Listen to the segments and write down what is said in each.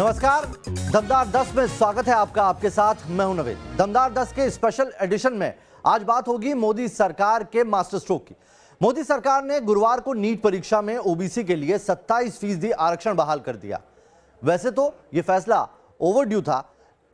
नमस्कार, दमदार 10 में स्वागत है आपका। आपके साथ मैं हूं नवीन। दमदार 10 के स्पेशल एडिशन में आज बात होगी मोदी सरकार के मास्टर स्ट्रोक की। मोदी सरकार ने गुरुवार को नीट परीक्षा में ओबीसी के लिए 27% आरक्षण बहाल कर दिया। वैसे तो यह फैसला ओवरड्यू था,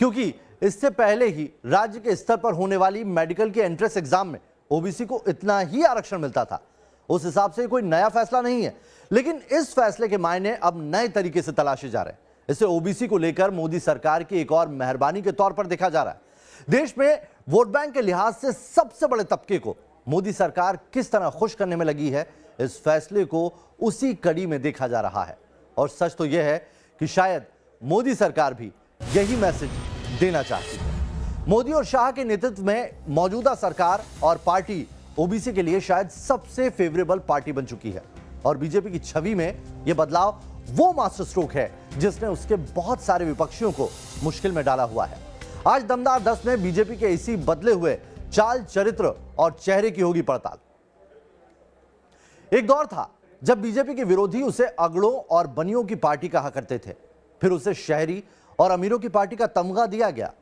क्योंकि इससे पहले ही राज्य के स्तर पर होने वाली मेडिकल के एंट्रेंस एग्जाम में ओबीसी को इतना ही आरक्षण मिलता था। उस हिसाब से कोई नया फैसला नहीं है, लेकिन इस फैसले के मायने अब नए तरीके से तलाशे जा रहे हैं। इसे ओबीसी को लेकर मोदी सरकार की एक और मेहरबानी के तौर पर देखा जा रहा है। देश में वोट बैंक के लिहाज से सबसे बड़े तबके को मोदी सरकार किस तरह खुश करने में लगी है, इस फैसले को उसी कड़ी में देखा जा रहा है। और सच तो यह है कि शायद मोदी सरकार भी यही मैसेज देना चाहती है। मोदी और शाह के नेतृत्व में मौजूदा सरकार और पार्टी ओबीसी के लिए शायद सबसे फेवरेबल पार्टी बन चुकी है। और बीजेपी की छवि में यह बदलाव वो मास्टर स्ट्रोक है जिसने उसके बहुत सारे विपक्षियों को मुश्किल में डाला हुआ है। आज दमदार 10 में बीजेपी के इसी बदले हुए चाल, चरित्र और चेहरे की होगी पड़ताल। एक दौर था जब बीजेपी के विरोधी उसे अगड़ों और बनियों की पार्टी कहा करते थे, फिर उसे शहरी और अमीरों की पार्टी का तमगा दिया गया।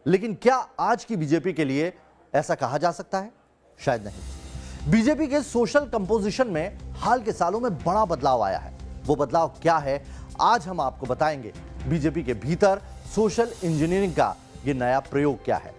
लेकिन क्या आज की बीजेपी के लिए ऐसा कहा जा सकता है? शायद नहीं। बीजेपी के सोशल कंपोजिशन में हाल के सालों में बड़ा बदलाव आया है। वो बदलाव क्या है, आज हम आपको बताएंगे। बीजेपी के भीतर सोशल इंजीनियरिंग का ये नया प्रयोग क्या है,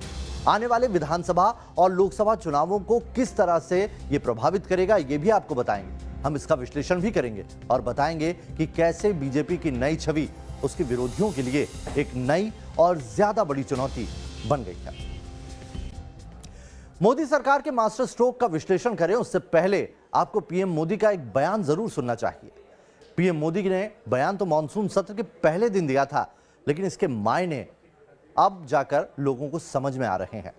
आने वाले विधानसभा और लोकसभा चुनावों को किस तरह से ये प्रभावित करेगा, ये भी आपको बताएंगे। हम इसका विश्लेषण भी करेंगे और बताएंगे कि कैसे बीजेपी की नई छवि उसके विरोधियों के लिए एक नई और ज्यादा बड़ी चुनौती बन गई है। मोदी सरकार के मास्टर स्ट्रोक का विश्लेषण करें उससे पहले आपको पीएम मोदी का एक बयान जरूर सुनना चाहिए। पीएम मोदी ने बयान तो मॉनसून सत्र के पहले दिन दिया था, लेकिन इसके मायने अब जाकर लोगों को समझ में आ रहे हैं।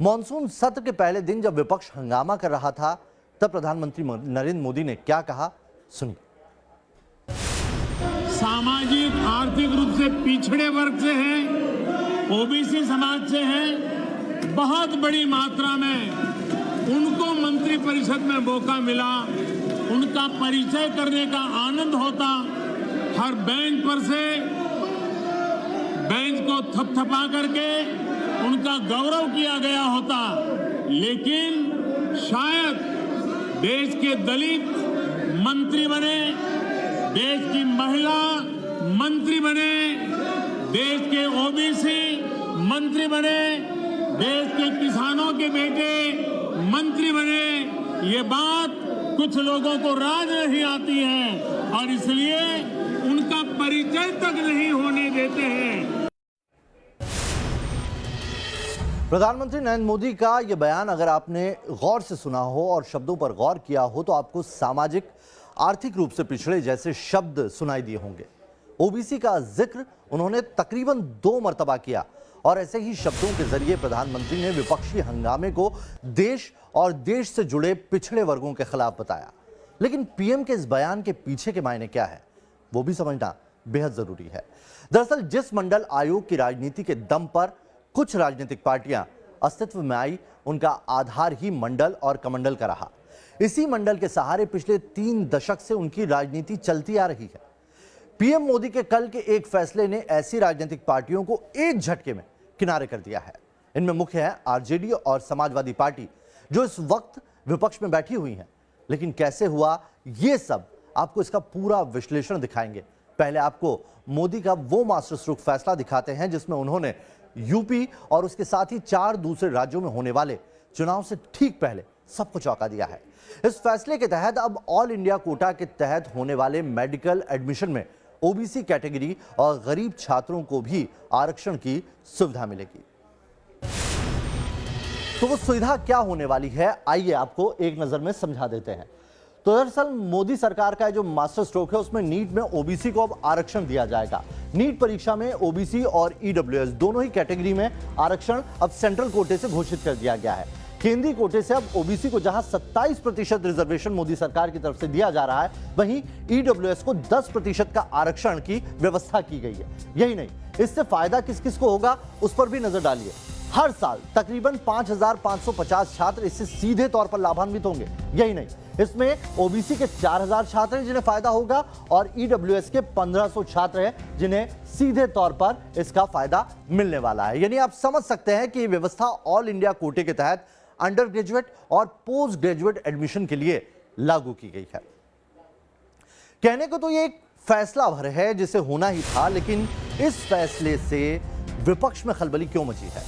मॉनसून सत्र के पहले दिन जब विपक्ष हंगामा कर रहा था, तब प्रधानमंत्री नरेंद्र मोदी ने क्या कहा, सुनिए। सामाजिक आर्थिक रूप से पिछड़े वर्ग से हैं, ओबीसी समाज से हैं, बहुत बड़ी मात्रा में उनको मंत्रिपरिषद में मौका मिला, उनका परिचय करने का आनंद होता। हर बेंच पर से बेंच को थपथपा करके उनका गौरव किया गया होता। लेकिन शायद देश के दलित मंत्री बने, देश की महिला मंत्री बने, देश के ओबीसी मंत्री बने, देश के किसानों के बेटे मंत्री बने, ये बात कुछ लोगों को राज नहीं आती है और इसलिए उनका परिचय तक नहीं होने देते हैं। प्रधानमंत्री नरेंद्र मोदी का यह बयान अगर आपने गौर से सुना हो और शब्दों पर गौर किया हो तो आपको सामाजिक आर्थिक रूप से पिछड़े जैसे शब्द सुनाई दिए होंगे। ओबीसी का जिक्र उन्होंने तकरीबन 2 मर्तबा किया और ऐसे ही शब्दों के जरिए प्रधानमंत्री ने विपक्षी हंगामे को देश और देश से जुड़े पिछड़े वर्गों के खिलाफ बताया। लेकिन पीएम के इस बयान के पीछे के मायने क्या है, वो भी समझना बेहद जरूरी है। दरअसल जिस मंडल आयोग की राजनीति के दम पर कुछ राजनीतिक पार्टियां अस्तित्व में आई, उनका आधार ही मंडल और कमंडल का रहा। इसी मंडल के सहारे पिछले 3 दशक से उनकी राजनीति चलती आ रही है। पीएम मोदी के कल के एक फैसले ने ऐसी राजनीतिक पार्टियों को एक झटके में किनारे कर दिया है। इनमें मुख्य है आरजेडी और समाजवादी पार्टी, जो इस वक्त विपक्ष में बैठी हुई हैं। लेकिन कैसे हुआ ये सब आपको इसका पूरा विश्लेषण दिखाएंगे। पहले आपको मोदी का वो मास्टर स्ट्रोक फैसला दिखाते हैं जिसमें उन्होंने यूपी और उसके साथ ही 4 दूसरे राज्यों में होने वाले चुनाव से ठीक पहले सबको चौंका दिया है। इस फैसले के तहत अब ऑल इंडिया कोटा के तहत होने वाले मेडिकल एडमिशन में ओबीसी कैटेगरी और गरीब छात्रों को भी आरक्षण की सुविधा मिलेगी। तो वो सुविधा क्या होने वाली है, आइए आपको एक नजर में समझा देते हैं। तो दरअसल मोदी सरकार का जो मास्टर स्ट्रोक है उसमें नीट में ओबीसी को अब आरक्षण दिया जाएगा। नीट परीक्षा में ओबीसी और ईडब्ल्यूएस दोनों ही कैटेगरी में आरक्षण अब सेंट्रल कोटे से घोषित कर दिया गया है। केंद्रीय कोटे से अब ओबीसी को जहां 27% रिजर्वेशन मोदी सरकार की तरफ से दिया जा रहा है, वहीं ईडब्ल्यूएस को 10% का आरक्षण की व्यवस्था की गई है। यही नहीं, इससे फायदा किस किस को होगा उस पर भी नजर डालिए। हर साल तकरीबन 5,550 छात्र इससे सीधे तौर पर लाभान्वित होंगे। यही नहीं, इसमें ओबीसी के 4,000 छात्र हैं जिन्हें फायदा होगा और ईडब्ल्यूएस के 1,500 छात्र हैं जिन्हें सीधे तौर पर इसका फायदा मिलने वाला है। यानी आप समझ सकते हैं कि ये व्यवस्था ऑल इंडिया कोटे के तहत अंडर ग्रेजुएट और पोस्ट ग्रेजुएट एडमिशन के लिए लागू की गई है। कहने को तो ये एक फैसला भर है जिसे होना ही था, लेकिन इस फैसले से विपक्ष में खलबली क्यों मची है?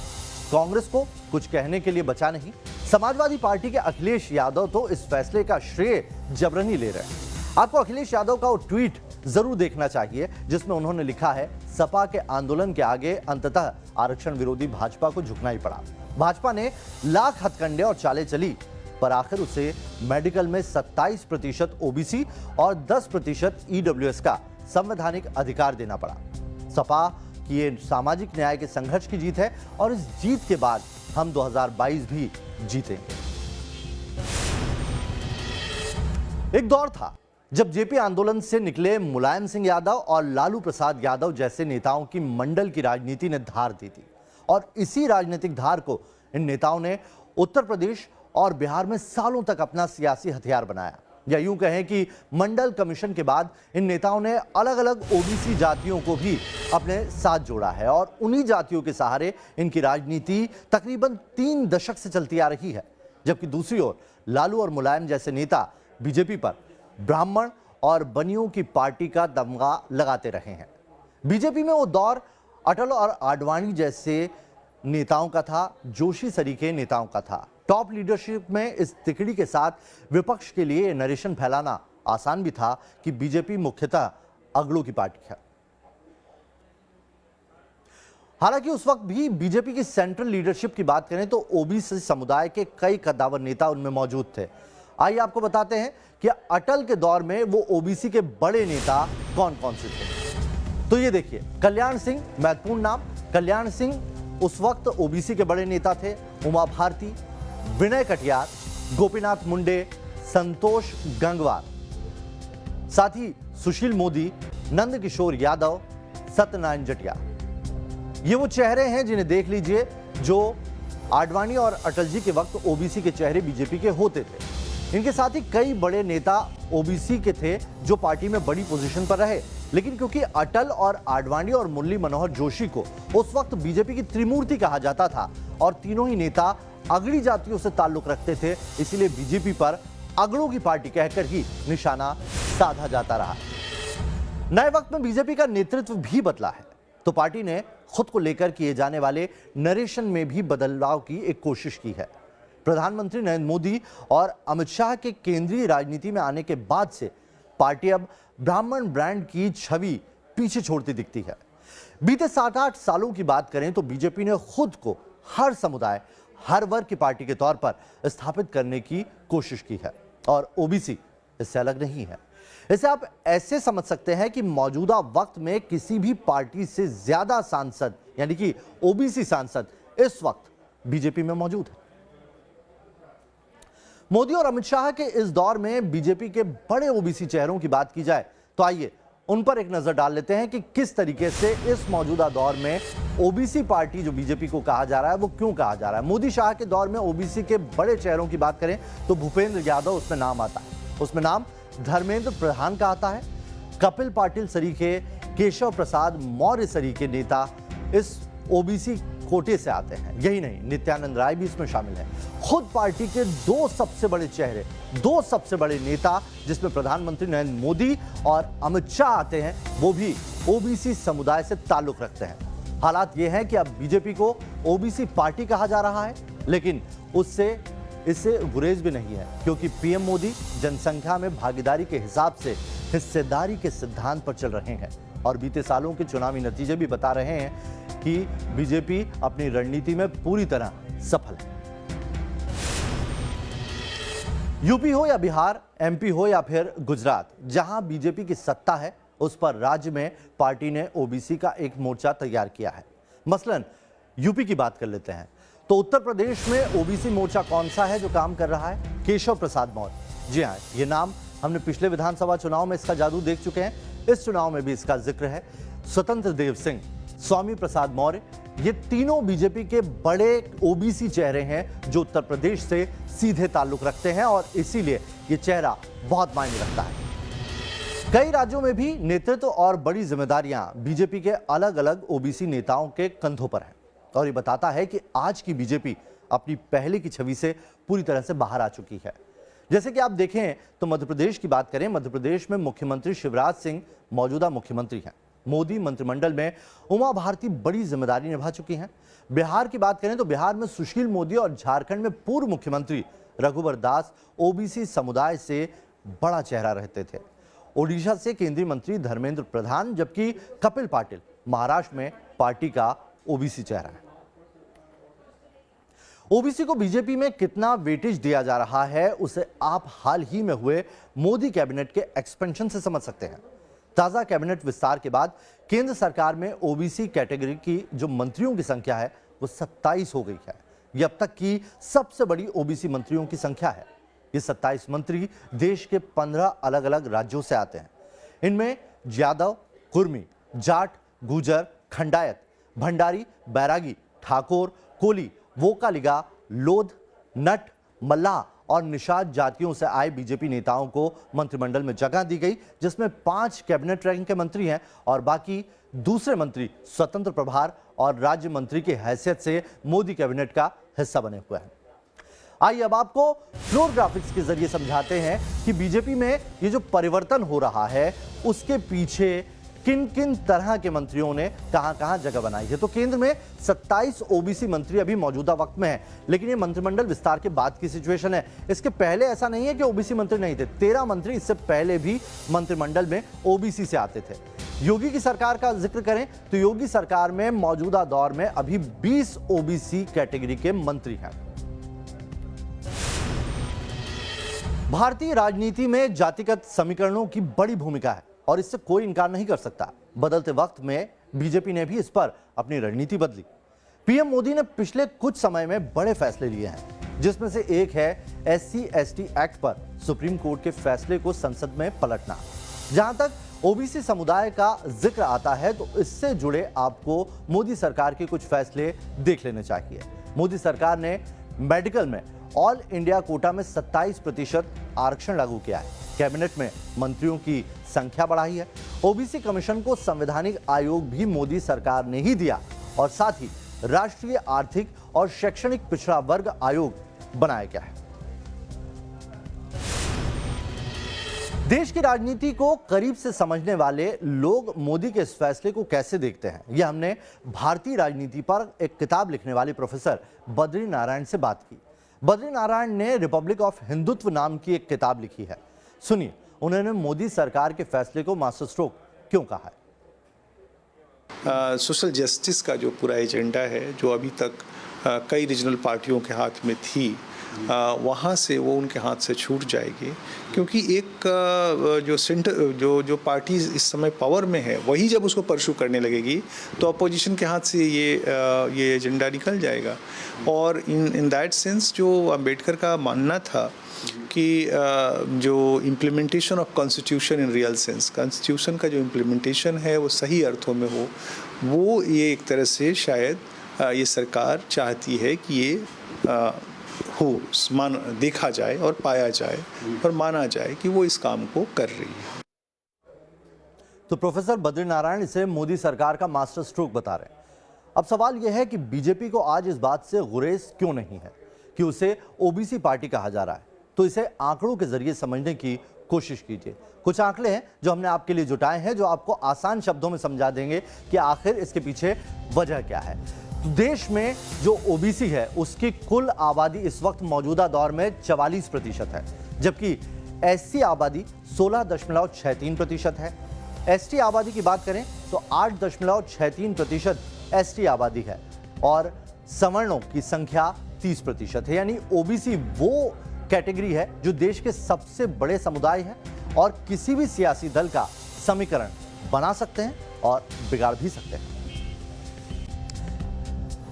कांग्रेस को कुछ कहने के लिए बचा नहीं। समाजवादी पार्टी के अखिलेश यादव तो इस फैसले का श्रेय जबरनी ले रहे हैं। आपको अखिलेश यादव का वो ट्वीट जरूर देखना चाहिए जिसमें उन्होंने लिखा है, सपा के आंदोलन के आगे अंततः आरक्षण विरोधी भाजपा को झुकना ही पड़ा। भाजपा ने लाख हथकंडे और चालें चली, पर आखिर उसे मेडिकल में 27% ओबीसी और 10% ईडब्ल्यूएस का संवैधानिक अधिकार देना पड़ा। सपा कि ये सामाजिक न्याय के संघर्ष की जीत है और इस जीत के बाद हम 2022 भी जीतेंगे। एक दौर था जब जेपी आंदोलन से निकले मुलायम सिंह यादव और लालू प्रसाद यादव जैसे नेताओं की मंडल की राजनीति ने धार दी थी और इसी राजनीतिक धार को इन नेताओं ने उत्तर प्रदेश और बिहार में सालों तक अपना सियासी हथियार बनाया। या यूं कहें कि मंडल कमीशन के बाद इन नेताओं ने अलग अलग ओबीसी जातियों को भी अपने साथ जोड़ा है और उन्हीं जातियों के सहारे इनकी राजनीति तकरीबन 3 दशक से चलती आ रही है। जबकि दूसरी ओर लालू और मुलायम जैसे नेता बीजेपी पर ब्राह्मण और बनियों की पार्टी का दमगा लगाते रहे हैं। बीजेपी में वो दौर अटल और आडवाणी जैसे नेताओं का था, जोशी सरीके नेताओं का था। टॉप लीडरशिप में इस तिकड़ी के साथ विपक्ष के लिए नरेशन फैलाना आसान भी था कि बीजेपी मुख्यतः अगड़ों की पार्टी है। हालांकि उस वक्त भी बीजेपी की सेंट्रल लीडरशिप की बात करें तो ओबीसी समुदाय के कई कद्दावर नेता उनमें मौजूद थे। आइए आपको बताते हैं कि अटल के दौर में वो ओबीसी के बड़े नेता कौन कौन से थे। तो ये देखिए, कल्याण सिंह महत्वपूर्ण नाम। कल्याण सिंह उस वक्त ओबीसी के बड़े नेता थे। उमा भारती, विनय कटियार, गोपीनाथ मुंडे, संतोष गंगवार, साथ ही सुशील मोदी, नंद किशोर यादव, सत्यनारायण जटिया। ये वो चेहरे हैं जिन्हें देख लीजिए जो आडवाणी और अटल जी के वक्त ओबीसी के चेहरे बीजेपी के होते थे। इनके साथ ही कई बड़े नेता ओबीसी के थे जो पार्टी में बड़ी पोजीशन पर रहे, लेकिन क्योंकि अटल और आडवाणी और मुरली मनोहर जोशी को उस वक्त बीजेपी की त्रिमूर्ति कहा जाता था और तीनों ही नेता अगड़ी जातियों से ताल्लुक रखते थे, इसीलिए बीजेपी पर अगड़ों की पार्टी कहकर ही निशाना साधा जाता रहा। नए वक्त में बीजेपी का नेतृत्व भी बदला है तो पार्टी ने खुद को लेकर किए जाने वाले नरेशन में भी बदलाव की एक कोशिश की है। प्रधानमंत्री नरेंद्र मोदी और अमित शाह के केंद्रीय राजनीति में आने के बाद से पार्टी अब ब्राह्मण ब्रांड की छवि पीछे छोड़ती दिखती है। बीते 7-8 सालों की बात करें तो बीजेपी ने खुद को हर समुदाय, हर वर्ग की पार्टी के तौर पर स्थापित करने की कोशिश की है और ओबीसी इससे अलग नहीं है। इसे आप ऐसे समझ सकते हैं कि मौजूदा वक्त में किसी भी पार्टी से ज्यादा सांसद यानी कि ओबीसी सांसद इस वक्त बीजेपी में मौजूद है। मोदी और अमित शाह के इस दौर में बीजेपी के बड़े ओबीसी चेहरों की बात की जाए तो आइए उन पर एक नजर डाल लेते हैं कि किस तरीके से इस मौजूदा दौर में ओबीसी पार्टी जो बीजेपी को कहा जा रहा है वो क्यों कहा जा रहा है। मोदी शाह के दौर में ओबीसी के बड़े चेहरों की बात करें तो भूपेंद्र यादव उसमें नाम आता है। उसमें नाम धर्मेंद्र प्रधान का आता है। कपिल पाटिल सरीखे, केशव प्रसाद मौर्य सरीखे नेता इस ओबीसी कोटे से आते हैं। यही नहीं, नित्यानंद राय भी इसमें शामिल है। खुद पार्टी के 2 सबसे बड़े चेहरे, 2 सबसे बड़े नेता जिसमें प्रधानमंत्री नरेंद्र मोदी और अमित शाह आते हैं, वो भी ओबीसी समुदाय से ताल्लुक रखते हैं। हालात ये हैं कि अब बीजेपी को ओबीसी पार्टी कहा जा रहा है, लेकिन इससे गुरेज भी नहीं है क्योंकि पीएम मोदी जनसंख्या में भागीदारी के हिसाब से हिस्सेदारी के सिद्धांत पर चल रहे हैं और बीते सालों के चुनावी नतीजे भी बता रहे हैं कि बीजेपी अपनी रणनीति में पूरी तरह सफल है। यूपी हो या बिहार, एमपी हो या फिर गुजरात, जहां बीजेपी की सत्ता है उस पर राज्य में पार्टी ने ओबीसी का एक मोर्चा तैयार किया है। मसलन यूपी की बात कर लेते हैं तो उत्तर प्रदेश में ओबीसी मोर्चा कौन सा है जो काम कर रहा है? केशव प्रसाद मौर्य। जी हाँ, ये नाम हमने पिछले विधानसभा चुनाव में इसका जादू देख चुके हैं। इस चुनाव में भी इसका जिक्र है। स्वतंत्र देव सिंह, स्वामी प्रसाद मौर्य, ये तीनों बीजेपी के बड़े ओबीसी चेहरे हैं जो उत्तर प्रदेश से सीधे ताल्लुक रखते हैं और इसीलिए ये चेहरा बहुत मायने रखता है। कई राज्यों में भी नेतृत्व और बड़ी जिम्मेदारियां बीजेपी के अलग अलग ओबीसी नेताओं के कंधों पर हैं और ये बताता है कि आज की बीजेपी अपनी पहले की छवि से पूरी तरह से बाहर आ चुकी है। जैसे कि आप देखें तो मध्य प्रदेश की बात करें, मध्य प्रदेश में मुख्यमंत्री शिवराज सिंह मौजूदा मुख्यमंत्री हैं। मोदी मंत्रिमंडल में उमा भारती बड़ी जिम्मेदारी निभा चुकी हैं। बिहार की बात करें तो बिहार में सुशील मोदी और झारखंड में पूर्व मुख्यमंत्री रघुवर दास ओबीसी समुदाय से बड़ा चेहरा रहते थे। ओडिशा से केंद्रीय मंत्री धर्मेंद्र प्रधान, जबकि कपिल पाटिल महाराष्ट्र में पार्टी का ओबीसी चेहरा है। ओबीसी को बीजेपी में कितना वेटेज दिया जा रहा है उसे आप हाल ही में हुए मोदी कैबिनेट के एक्सपेंशन से समझ सकते हैं। ताजा कैबिनेट विस्तार के बाद केंद्र सरकार में ओबीसी कैटेगरी की जो मंत्रियों की संख्या है वो 27 हो गई है। यह अब तक की सबसे बड़ी ओबीसी मंत्रियों की संख्या है। ये 27 मंत्री देश के 15 अलग अलग राज्यों से आते हैं। इनमें यादव, कुर्मी, जाट, गुजर, खंडायत, भंडारी, बैरागी, ठाकुर, कोली, वोकालिगा, लोध, नट, मल्लाह और निषाद जातियों से आए बीजेपी नेताओं को मंत्रिमंडल में जगह दी गई, जिसमें 5 कैबिनेट रैंक के मंत्री हैं और बाकी दूसरे मंत्री स्वतंत्र प्रभार और राज्य मंत्री की हैसियत से मोदी कैबिनेट का हिस्सा बने हुए हैं। आइए अब आपको फ्लोर ग्राफिक्स के जरिए समझाते हैं कि बीजेपी में ये जो परिवर्तन हो रहा है उसके पीछे किन किन तरह के मंत्रियों ने कहां-कहां जगह बनाई है। तो केंद्र में 27 ओबीसी मंत्री अभी मौजूदा वक्त में हैं, लेकिन ये मंत्रिमंडल विस्तार के बाद की सिचुएशन है। इसके पहले ऐसा नहीं है कि ओबीसी मंत्री नहीं थे। 13 मंत्री इससे पहले भी मंत्रिमंडल में ओबीसी से आते थे। योगी की सरकार का जिक्र करें तो योगी सरकार में मौजूदा दौर में अभी 20 ओबीसी कैटेगरी के मंत्री हैं। भारतीय राजनीति में जातिगत समीकरणों की बड़ी भूमिका है और इससे कोई इनकार नहीं कर सकता। बदलते वक्त में बीजेपी ने भी इस पर अपनी रणनीति बदली। पीएम मोदी ने पिछले कुछ समय में बड़े फैसले लिए हैं, जिसमें से एक है SC/ST एक्ट पर सुप्रीम कोर्ट के फैसले को संसद में पलटना। जहां तक ओबीसी समुदाय का जिक्र आता है तो इससे जुड़े आपको मोदी सरकार के कुछ फैसले देख लेने चाहिए। मोदी सरकार ने मेडिकल में ऑल इंडिया कोटा में 27% आरक्षण लागू किया है। कैबिनेट में मंत्रियों की संख्या बढ़ाई है। ओबीसी कमीशन को संवैधानिक आयोग भी मोदी सरकार ने ही दिया और साथ ही राष्ट्रीय आर्थिक और शैक्षणिक पिछड़ा वर्ग आयोग बनाया गया है। देश की राजनीति को करीब से समझने वाले लोग मोदी के इस फैसले को कैसे देखते हैं, यह हमने भारतीय राजनीति पर एक किताब लिखने वाले प्रोफेसर बद्री नारायण से बात की। बद्री नारायण ने रिपब्लिक ऑफ हिंदुत्व नाम की एक किताब लिखी है। सुनिए उन्होंने मोदी सरकार के फैसले को मास्टर स्ट्रोक क्यों कहा है। सोशल जस्टिस का जो पूरा एजेंडा है, जो अभी तक कई रीजनल पार्टियों के हाथ में थी, वहाँ से वो उनके हाथ से छूट जाएगी, क्योंकि एक जो पार्टी इस समय पावर में है वही जब उसको परस्यू करने लगेगी तो अपोजिशन के हाथ से ये एजेंडा निकल जाएगा। और इन दैट सेंस जो अंबेडकर का मानना था कि जो implementation of constitution in real sense, constitution का जो इम्प्लीमेंटेशन है वो सही अर्थों में हो, वो ये एक तरह से शायद ये सरकार चाहती है कि ये देखा जाए और पाया जाए और माना जाए कि वो इस काम को कर रही है। तो प्रोफेसर बद्री नारायण इसे मोदी सरकार का मास्टर स्ट्रोक बता रहे हैं। अब सवाल यह है कि बीजेपी को आज इस बात से गुरेज क्यों नहीं है कि उसे ओबीसी पार्टी कहा जा रहा है। तो इसे आंकड़ों के जरिए समझने की कोशिश कीजिए। कुछ आंकड़े हैं जो हमने आपके लिए जुटाए हैं, जो आपको आसान शब्दों में समझा देंगे कि आखिर इसके पीछे वजह क्या है। तो देश में जो ओबीसी है उसकी कुल आबादी इस वक्त मौजूदा दौर में 44% है, जबकि एससी आबादी 16.63% है। एसटी आबादी की बात करें तो 8.63% एसटी आबादी है और सवर्णों की संख्या 30% है। यानी ओबीसी वो कैटेगरी है जो देश के सबसे बड़े समुदाय है और किसी भी सियासी दल का समीकरण बना सकते हैं और बिगाड़ भी सकते हैं।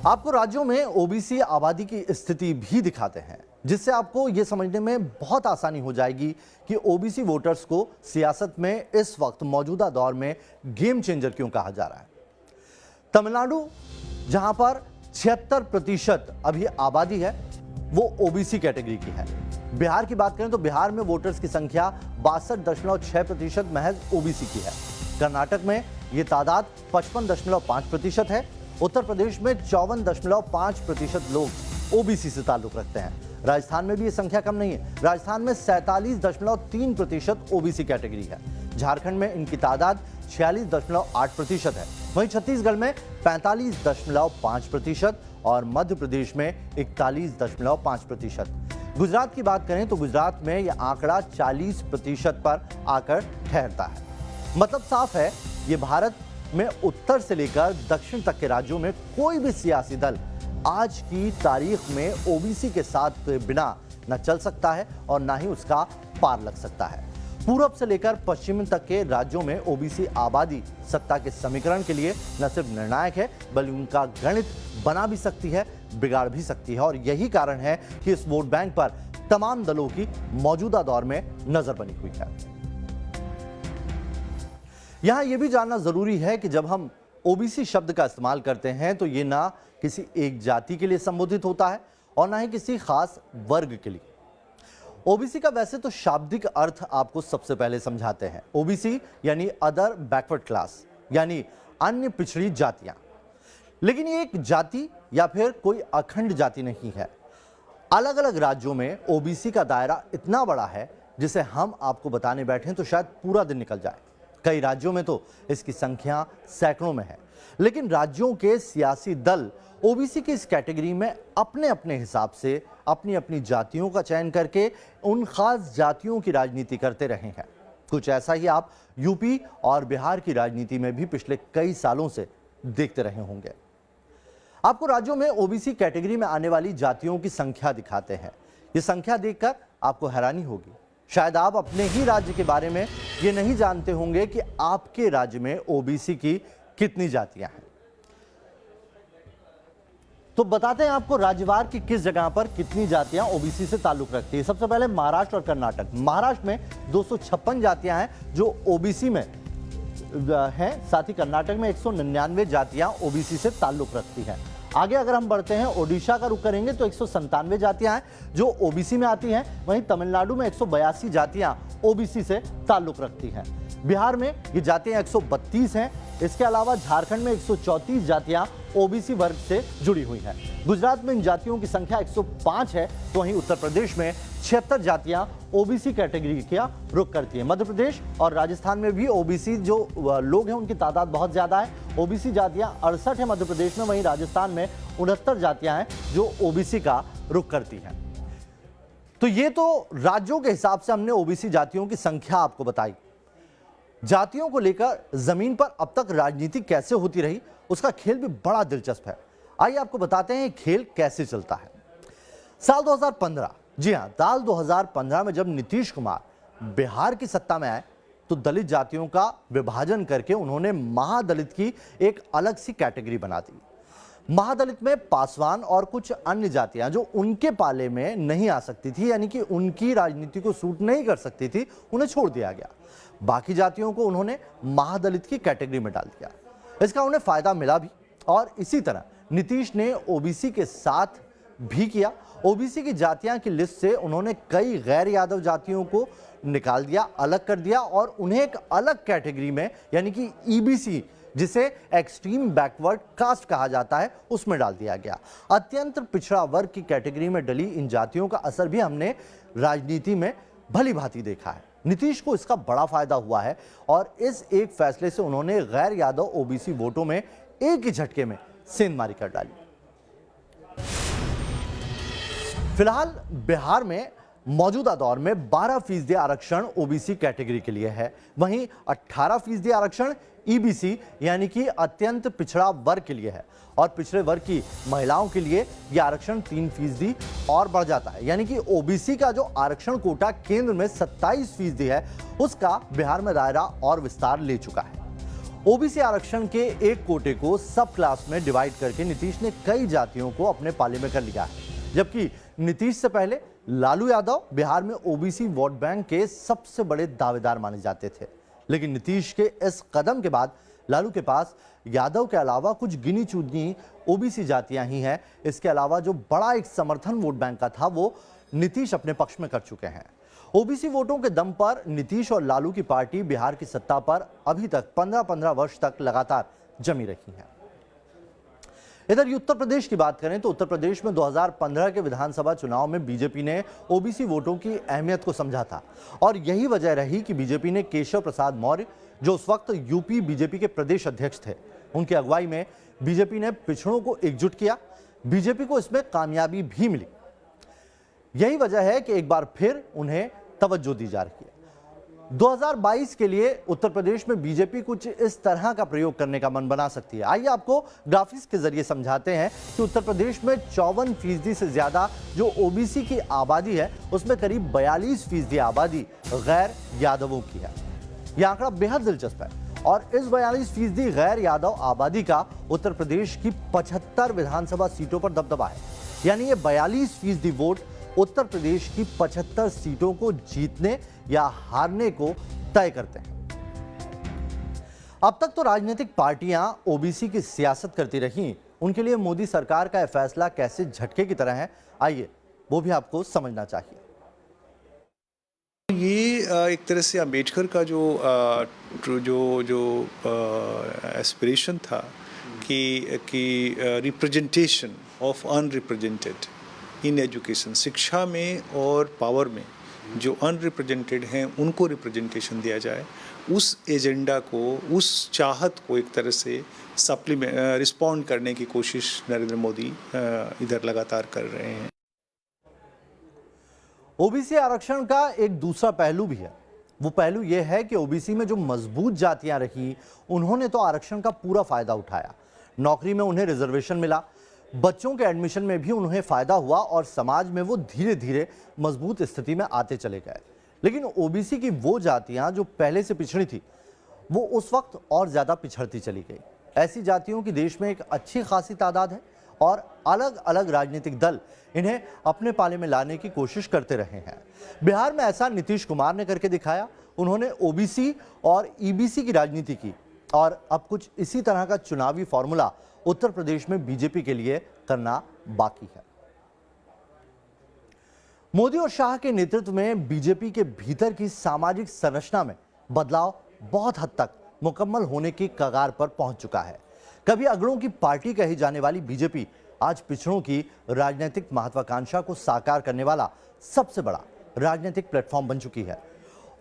आपको राज्यों में ओबीसी आबादी की स्थिति भी दिखाते हैं, जिससे आपको यह समझने में बहुत आसानी हो जाएगी कि ओबीसी वोटर्स को सियासत में इस वक्त मौजूदा दौर में गेम चेंजर क्यों कहा जा रहा है। तमिलनाडु जहां पर 76% अभी आबादी है वो ओबीसी कैटेगरी की है। बिहार की बात करें तो बिहार में वोटर्स की संख्या 62.6% महज ओबीसी की है। कर्नाटक में ये तादाद 55.5% है। उत्तर प्रदेश में 54.5% लोग ओबीसी से ताल्लुक रखते हैं। राजस्थान में भी ये संख्या कम नहीं है। राजस्थान में 47.3% ओबीसी कैटेगरी है। झारखंड में इनकी तादाद 46.8% है। वहीं छत्तीसगढ़ में 45.5% और मध्य प्रदेश में 41.5%। गुजरात की बात करें तो गुजरात में यह आंकड़ा 40% पर आकर ठहरता है। मतलब साफ है, ये भारत में उत्तर से लेकर दक्षिण तक के राज्यों में कोई भी सियासी दल आज की तारीख में ओबीसी के साथ बिना न चल सकता है और ना ही उसका पार लग सकता है। पूरब से लेकर पश्चिम तक के राज्यों में ओबीसी आबादी सत्ता के समीकरण के लिए न सिर्फ निर्णायक है बल्कि उनका गणित बना भी सकती है, बिगाड़ भी सकती है। और यही कारण है कि इस वोट बैंक पर तमाम दलों की मौजूदा दौर में नजर बनी हुई है। यहां यह भी जानना जरूरी है कि जब हम ओबीसी शब्द का इस्तेमाल करते हैं तो ये ना किसी एक जाति के लिए संबोधित होता है और ना ही किसी खास वर्ग के लिए। ओबीसी का वैसे तो शाब्दिक अर्थ आपको सबसे पहले समझाते हैं। ओबीसी यानी अदर बैकवर्ड क्लास, यानी अन्य पिछड़ी जातियां। लेकिन ये एक जाति या फिर कोई अखंड जाति नहीं है। अलग अलग राज्यों में ओबीसी का दायरा इतना बड़ा है जिसे हम आपको बताने बैठे तो शायद पूरा दिन निकल जाए। कई राज्यों में तो इसकी संख्या सैकड़ों में है। लेकिन राज्यों के सियासी दल ओबीसी की इस कैटेगरी में अपने अपने हिसाब से अपनी अपनी जातियों का चयन करके उन खास जातियों की राजनीति करते रहे हैं। कुछ ऐसा ही आप यूपी और बिहार की राजनीति में भी पिछले कई सालों से देखते रहे होंगे। आपको राज्यों में ओबीसी कैटेगरी में आने वाली जातियों की संख्या दिखाते हैं। ये संख्या देखकर आपको हैरानी होगी। शायद आप अपने ही राज्य के बारे में ये नहीं जानते होंगे कि आपके राज्य में ओबीसी की कितनी जातियां हैं। तो बताते हैं आपको राज्यवार की किस जगह पर कितनी जातियां ओबीसी से ताल्लुक रखती है। सबसे पहले महाराष्ट्र और कर्नाटक। महाराष्ट्र में 256 जातियां हैं जो ओबीसी में हैं, साथ ही कर्नाटक में 199 जातियां ओबीसी से ताल्लुक रखती हैं। आगे अगर हम बढ़ते हैं ओडिशा का रुख करेंगे तो 197 जातियां हैं जो ओबीसी में आती हैं। वहीं तमिलनाडु में 182 जातियां ओबीसी से ताल्लुक रखती हैं। बिहार में ये जातियां 132 हैं। इसके अलावा झारखंड में 134 जातियां ओबीसी वर्ग से जुड़ी हुई हैं। गुजरात में इन जातियों की संख्या 105 है। तो वहीं उत्तर प्रदेश में 76 जातियां ओबीसी कैटेगरी का रुख करती हैं। मध्य प्रदेश और राजस्थान में भी ओबीसी जो लोग हैं उनकी तादाद बहुत ज्यादा है। ओबीसी जातियां 68 है मध्य प्रदेश में। वहीं राजस्थान में 69 जातियां हैं जो ओबीसी का रुख करती हैं। तो ये तो राज्यों के हिसाब से हमने ओबीसी जातियों की संख्या आपको बताई। जातियों को लेकर जमीन पर अब तक राजनीति कैसे होती रही उसका खेल भी बड़ा दिलचस्प है। आइए आपको बताते हैं खेल कैसे चलता है। साल 2015, जी हां, साल 2015 में जब नीतीश कुमार बिहार की सत्ता में आए तो दलित जातियों का विभाजन करके उन्होंने महादलित की एक अलग सी कैटेगरी बना दी। महादलित में पासवान और कुछ अन्य जातियां जो उनके पाले में नहीं आ सकती थी, यानी कि उनकी राजनीति को सूट नहीं कर सकती थी, उन्हें छोड़ दिया गया। बाकी जातियों को उन्होंने महादलित की कैटेगरी में डाल दिया। इसका उन्हें फायदा मिला भी और इसी तरह नीतीश ने ओबीसी के साथ भी किया। ओबीसी की जातियां की लिस्ट से उन्होंने कई गैर यादव जातियों को निकाल दिया, अलग कर दिया और उन्हें एक अलग कैटेगरी में यानी कि ईबीसी, जिसे एक्सट्रीम बैकवर्ड कास्ट कहा जाता है, उसमें डाल दिया गया। अत्यंत पिछड़ा वर्ग की कैटेगरी में डली इन जातियों का असर भी हमने राजनीति में भली भांति देखा है। नीतीश को इसका बड़ा फायदा हुआ है और इस एक फैसले से उन्होंने गैर यादव ओबीसी वोटों में एक ही झटके में सेंधमारी कर डाली। फिलहाल बिहार में मौजूदा दौर में 12% आरक्षण ओबीसी कैटेगरी के लिए है। वहीं 18% आरक्षण ईबीसी यानी कि अत्यंत पिछड़ा वर्ग के लिए है और पिछड़े वर्ग की महिलाओं के लिए यह आरक्षण 3% और बढ़ जाता है। यानी कि ओबीसी का जो आरक्षण कोटा केंद्र में 27% है, उसका बिहार में दायरा और विस्तार ले चुका है। ओबीसी आरक्षण के एक कोटे को सब क्लास में डिवाइड करके नीतीश ने कई जातियों को अपने पाले में कर लिया है। जबकि नीतीश से पहले लालू यादव बिहार में ओबीसी वोट बैंक के सबसे बड़े दावेदार माने जाते थे, लेकिन नीतीश के इस कदम के बाद लालू के पास यादव के अलावा कुछ गिनी चुनी ओबीसी जातियां ही हैं। इसके अलावा जो बड़ा एक समर्थन वोट बैंक का था वो नीतीश अपने पक्ष में कर चुके हैं। ओबीसी वोटों के दम पर नीतीश और लालू की पार्टी बिहार की सत्ता पर अभी तक 15-15 वर्ष तक लगातार जमी रही है। इधर उत्तर प्रदेश की बात करें तो उत्तर प्रदेश में 2015 के विधानसभा चुनाव में बीजेपी ने ओबीसी वोटों की अहमियत को समझा था और यही वजह रही कि बीजेपी ने केशव प्रसाद मौर्य, जो उस वक्त यूपी बीजेपी के प्रदेश अध्यक्ष थे, उनकी अगुवाई में बीजेपी ने पिछड़ों को एकजुट किया। बीजेपी को इसमें कामयाबी भी मिली। यही वजह है कि एक बार फिर उन्हें तवज्जो दी जा रही है। 2022 के लिए उत्तर प्रदेश में बीजेपी कुछ इस तरह का प्रयोग करने का मन बना सकती है। आइए आपको ग्राफिक्स के जरिए समझाते हैं कि उत्तर प्रदेश में 54% से ज्यादा जो ओबीसी की आबादी है उसमें करीब 42% आबादी गैर यादवों की है। यह आंकड़ा बेहद दिलचस्प है और इस 42% गैर यादव आबादी का उत्तर प्रदेश की 75 विधानसभा सीटों पर दबदबा है। यानी ये 42% वोट उत्तर प्रदेश की 75 सीटों को जीतने या हारने को तय करते हैं। अब तक तो राजनीतिक पार्टियां ओबीसी की सियासत करती रहीं। उनके लिए मोदी सरकार का यह फैसला कैसे झटके की तरह है, आइए वो भी आपको समझना चाहिए। ये एक तरह से अम्बेडकर का जो एस्पिरेशन था कि representation of unrepresented in education, शिक्षा में और पावर में जो अनरिप्रेजेंटेड हैं उनको रिप्रेजेंटेशन दिया जाए, उस एजेंडा को, उस चाहत को एक तरह से रिस्पॉन्ड करने की कोशिश नरेंद्र मोदी इधर लगातार कर रहे हैं। ओबीसी आरक्षण का एक दूसरा पहलू भी है। वो पहलू यह है कि ओबीसी में जो मजबूत जातियां रही उन्होंने तो आरक्षण का पूरा फायदा उठाया। नौकरी में उन्हें रिजर्वेशन मिला, बच्चों के एडमिशन में भी उन्हें फायदा हुआ और समाज में वो धीरे धीरे मजबूत स्थिति में आते चले गए। लेकिन ओबीसी की वो जातियां जो पहले से पिछड़ी थी वो उस वक्त और ज्यादा पिछड़ती चली गई। ऐसी जातियों की देश में एक अच्छी खासी तादाद है और अलग अलग राजनीतिक दल इन्हें अपने पाले में लाने की कोशिश करते रहे हैं। बिहार में ऐसा नीतीश कुमार ने करके दिखाया। उन्होंने ओबीसी और ईबीसी की राजनीति की और अब कुछ इसी तरह का चुनावी फॉर्मूला उत्तर प्रदेश में बीजेपी के लिए करना बाकी है। मोदी और शाह के नेतृत्व में बीजेपी के भीतर की सामाजिक संरचना में बदलाव बहुत हद तक मुकम्मल होने की कगार पर पहुंच चुका है। कभी अगड़ों की पार्टी कही जाने वाली बीजेपी आज पिछड़ों की राजनीतिक महत्वाकांक्षा को साकार करने वाला सबसे बड़ा राजनीतिक प्लेटफॉर्म बन चुकी है।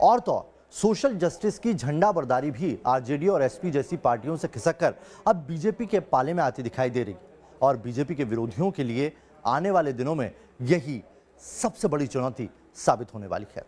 और तो सोशल जस्टिस की झंडाबरदारी भी आरजेडी और एसपी जैसी पार्टियों से खिसककर अब बीजेपी के पाले में आती दिखाई दे रही और बीजेपी के विरोधियों के लिए आने वाले दिनों में यही सबसे बड़ी चुनौती साबित होने वाली है।